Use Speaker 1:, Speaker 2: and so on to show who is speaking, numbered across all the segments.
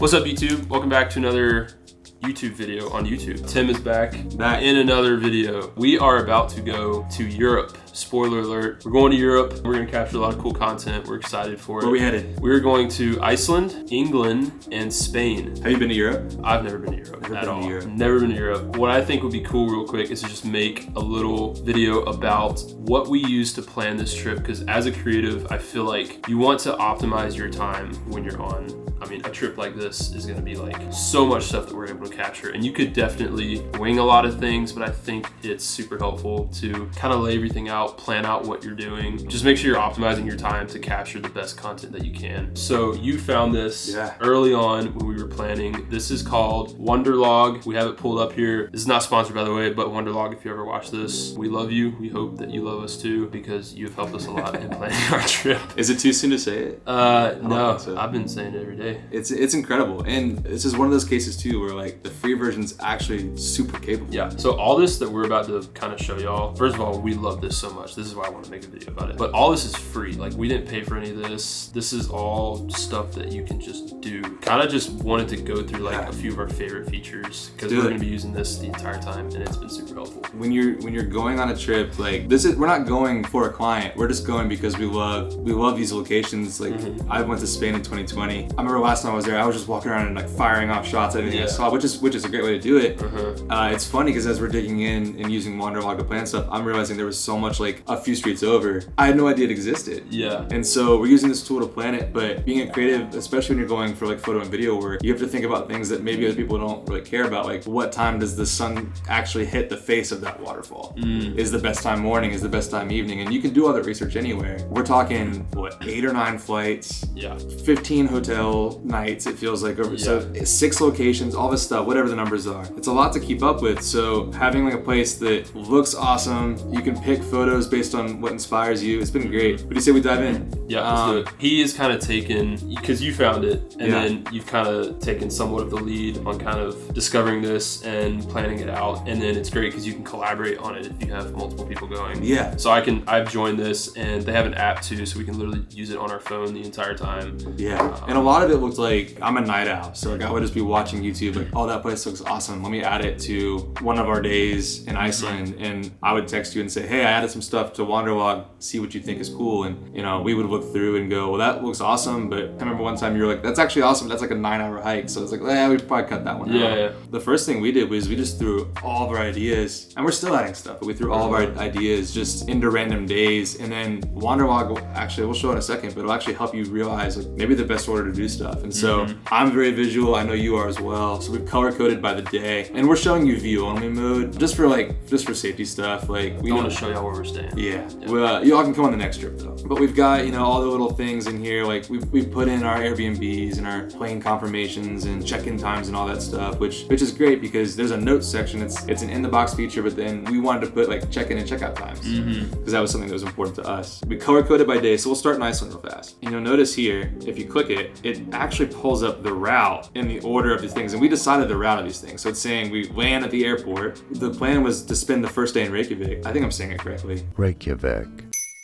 Speaker 1: What's up, YouTube? Welcome back to another YouTube video on YouTube. Tim is back in another video. We are about to go to Europe. Spoiler alert. We're going to Europe. We're going to capture a lot of cool content. We're excited for it.
Speaker 2: Where are we headed?
Speaker 1: We're going to Iceland, England, and Spain.
Speaker 2: Have you been to Europe?
Speaker 1: I've never been to Europe at all. Never been to Europe. What I think would be cool real quick is to just make a little video about what we use to plan this trip, because as a creative, I feel like you want to optimize your time when you're on. I mean, a trip like this is going to be like so much stuff that we're able to capture, and you could definitely wing a lot of things, but I think it's super helpful to kind of lay everything out, plan out what you're doing. Just make sure you're optimizing your time to capture the best content that you can. So you found this early on when we were planning. This is called Wonderlog. We have it pulled up here. This is not sponsored, by the way, but Wonderlog, if you ever watch this, we love you. We hope that you love us too, because you've helped us a lot in planning our trip.
Speaker 2: Is it too soon to say it?
Speaker 1: No, so. I've been saying it every day.
Speaker 2: It's incredible, and this is one of those cases too where like the free version's actually super capable.
Speaker 1: Yeah, so all this that we're about to kind of show y'all, first of all, we love this so much. This is why I want to make a video about it. But all this is free. Like, we didn't pay for any of this. This is all stuff that you can just do. Kind of just wanted to go through like a few of our favorite features, because we're going to be using this the entire time, and it's been super helpful.
Speaker 2: When you're going on a trip, like we're not going for a client. We're just going because we love these locations. Like I went to Spain in 2020. I remember last time I was there, I was just walking around and like firing off shots at anything I saw, which is a great way to do it. It's funny because as we're digging in and using Wonderlog to plan stuff, I'm realizing there was so much like a few streets over I had no idea it existed. Yeah. And so we're using this tool to plan it, but being a creative, especially when you're going for like photo and video work, you have to think about things that maybe other people don't really care about. Like, what time does the sun actually hit the face of that waterfall? Is the best time morning? Is the best time evening? And you can do all that research anywhere. We're talking, what, 8 or 9 flights? Yeah. 15 hotel nights, it feels like. So 6 locations, all this stuff, whatever the numbers are. It's a lot to keep up with. So having like a place that looks awesome, you can pick photos based on what inspires you. It's been great. What do you say we dive in?
Speaker 1: Yeah, let's do it. He is kind of taken, because you found it, and then you've kind of taken somewhat of the lead on kind of discovering this and planning it out. And then it's great because you can collaborate on it if you have multiple people going. Yeah. So I've joined this, and they have an app too, so we can literally use it on our phone the entire time. Yeah. And a lot of it looked like, I'm a night owl, so like I would just be watching YouTube, like, oh, that place looks awesome. Let me add it to one of our days in Iceland. And I would text you and say, hey, I added some stuff to Wonderlog, see what you think is cool. And we would look through and go, well, that looks awesome. But I remember one time you were like, that's actually awesome. That's like a 9-hour hike. So it's like, we should probably cut that one out. Yeah. The first thing we did was we just threw all of our ideas, and we're still adding stuff, but we threw all of our ideas just into random days. And then Wonderlog we'll show in a second, but it'll actually help you realize like maybe the best order to do stuff. And so I'm very visual. I know you are as well. So we've color coded by the day, and we're showing you view only mode just for safety stuff. Like, we want to show y'all where we're staying. Yeah. Well, y'all can come on the next trip though. But we've got all the little things in here. Like we've put in our Airbnbs and our plane confirmations and check-in times and all that stuff, which is great because there's a notes section. It's an in the box feature, but then we wanted to put like check-in and check-out times because that was something that was important to us. We color coded by day, so we'll start in Iceland real fast. You'll notice here, if you click it, it actually pulls up the route in the order of these things, and we decided the route of these things. So it's saying we land at the airport. The plan was to spend the first day in Reykjavik. I think I'm saying it correctly.
Speaker 3: Reykjavik.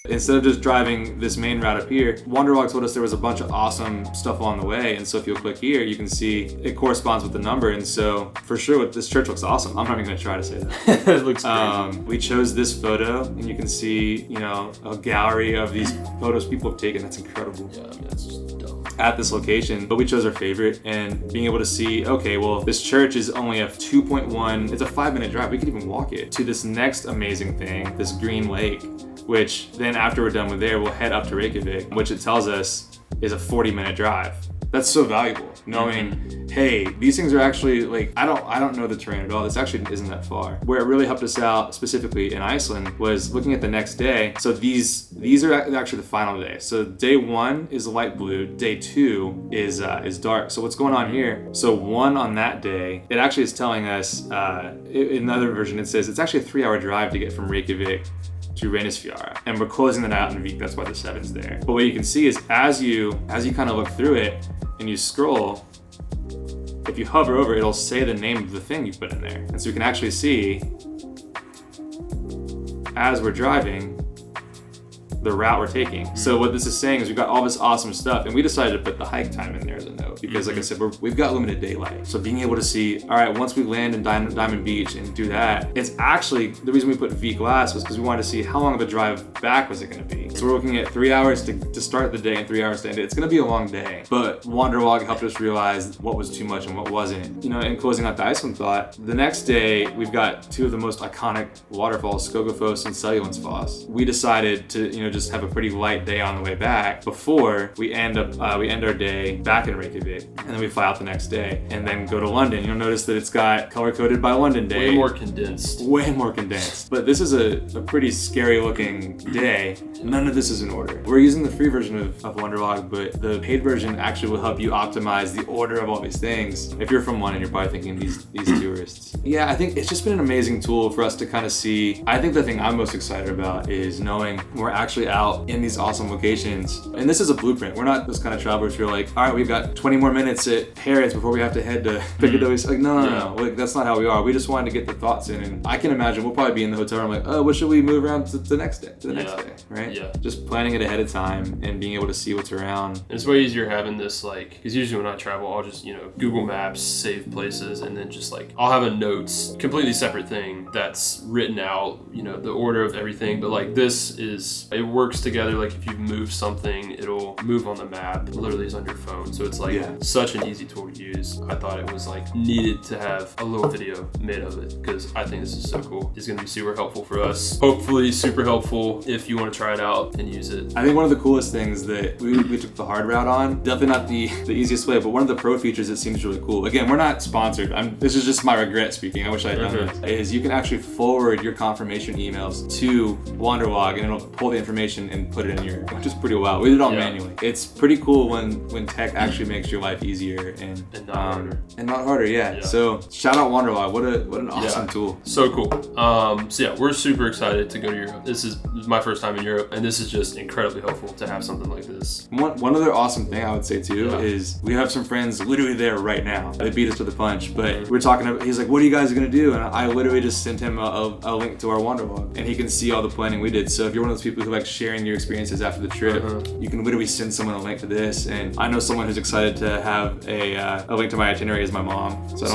Speaker 2: Instead of just driving this main route up here, Wonderlog told us there was a bunch of awesome stuff along the way. And so if you'll click here, you can see it corresponds with the number. And so for sure, this church looks awesome. I'm not even gonna try to say that.
Speaker 1: It looks crazy.
Speaker 2: We chose this photo, and you can see, a gallery of these photos people have taken. That's incredible. Yeah, I mean, that's just dumb. At this location, but we chose our favorite, and being able to see, okay, well, this church is only a 2.1, it's a 5-minute drive. We could even walk it to this next amazing thing, this green lake, which then after we're done with there, we'll head up to Reykjavik, which it tells us is a 40-minute drive. That's so valuable, knowing, hey, these things are actually like, I don't know the terrain at all. This actually isn't that far. Where it really helped us out, specifically in Iceland, was looking at the next day. So these are actually the final day. So day 1 is light blue, day 2 is dark. So what's going on here? So 1 on that day, it actually is telling us, in another version, it says it's actually a 3-hour drive to get from Reykjavik to Reynisfjara, and we're closing that out in Vik. That's why the 7's there. But what you can see is as you kind of look through it and you scroll, if you hover over, it'll say the name of the thing you put in there. And so you can actually see, as we're driving, the route we're taking. So what this is saying is we've got all this awesome stuff, and we decided to put the hike time in there as a note because, like I said, we've got limited daylight. So being able to see, all right, once we land in Diamond Beach and do that, it's actually, the reason we put V glass was because we wanted to see how long of a drive back was it going to be. So we're looking at 3 hours to start the day and 3 hours to end it. It's going to be a long day, but Wonderlog helped us realize what was too much and what wasn't. You know, in closing out the Iceland thought, the next day we've got two of the most iconic waterfalls, Skogafoss and Seljalandsfoss. We decided to, you know, just have a pretty light day on the way back before we end our day back in Reykjavik, and then we fly out the next day and then go to London. You'll notice that it's got color coded by London Day.
Speaker 1: Way more condensed.
Speaker 2: Way more condensed. But this is a pretty scary looking day. None of this is in order. We're using the free version of Wonderlog, but the paid version actually will help you optimize the order of all these things. If you're from London, you're probably thinking these tourists. Yeah, I think it's just been an amazing tool for us to kind of see. I think the thing I'm most excited about is knowing we're actually out in these awesome locations. And this is a blueprint. We're not those kind of travelers who are like, all right, we've got 20 more minutes at Paris before we have to head to Piccadilly. Like, no. Like, that's not how we are. We just wanted to get the thoughts in. And I can imagine we'll probably be in the hotel room like, oh, what should we move around to the next day, right?
Speaker 1: Yeah.
Speaker 2: Just planning it ahead of time and being able to see what's around.
Speaker 1: It's way easier having this, like, because usually when I travel, I'll just, you know, Google Maps, save places, and then just like, I'll have a notes, completely separate thing that's written out, you know, the order of everything. But like this it works together. Like if you move something, it'll move on the map. It literally is on your phone. So it's like such an easy tool to use. I thought it was like needed to have a little video made of it because I think this is so cool. It's gonna be super helpful for us. Hopefully super helpful if you want to try it out and use it.
Speaker 2: I think one of the coolest things that we took the hard route on, definitely not the easiest way, but one of the pro features that seems really cool. Again, we're not sponsored. This is just my regret speaking. I wish I had done this. Is you can actually forward your confirmation emails to Wonderlog and it'll pull the information and put it in your, which is pretty wild. We did it all manually. It's pretty cool when tech actually makes your life easier and not harder. And not harder, yeah. So shout out Wonderlog. What an awesome tool.
Speaker 1: So cool. So yeah, we're super excited to go to Europe. This is my first time in Europe, and this is just incredibly helpful to have something like this.
Speaker 2: One other awesome thing I would say too is we have some friends literally there right now. They beat us to the punch, but we're talking about, he's like, what are you guys gonna do? And I literally just sent him a link to our Wonderlog, and he can see all the planning we did. So if you're one of those people who like sharing your experiences after the trip, you can literally send someone a link to this. And I know someone who's excited to have a link to my itinerary is my mom. So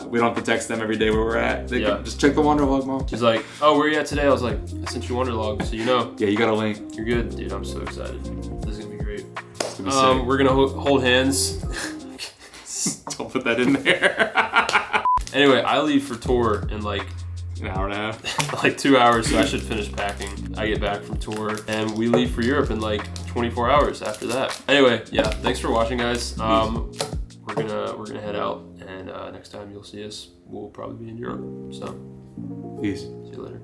Speaker 2: we don't have to text them every day where we're at. They can just check the Wonderlog, Mom.
Speaker 1: She's like, oh, where are you at today? I was like, I sent you Wonderlog, so you know.
Speaker 2: Yeah, you got a link.
Speaker 1: You're good, dude. I'm so excited. This is gonna be great. We're gonna hold hands.
Speaker 2: Don't put that in there.
Speaker 1: Anyway, I leave for tour in like
Speaker 2: an hour and a half.
Speaker 1: Like 2 hours, so I should finish packing. I get back from tour and we leave for Europe in like 24 hours after that. Anyway, yeah, thanks for watching, guys. We're gonna head out, and next time you'll see us, we'll probably be in Europe. So
Speaker 2: peace.
Speaker 1: See you later.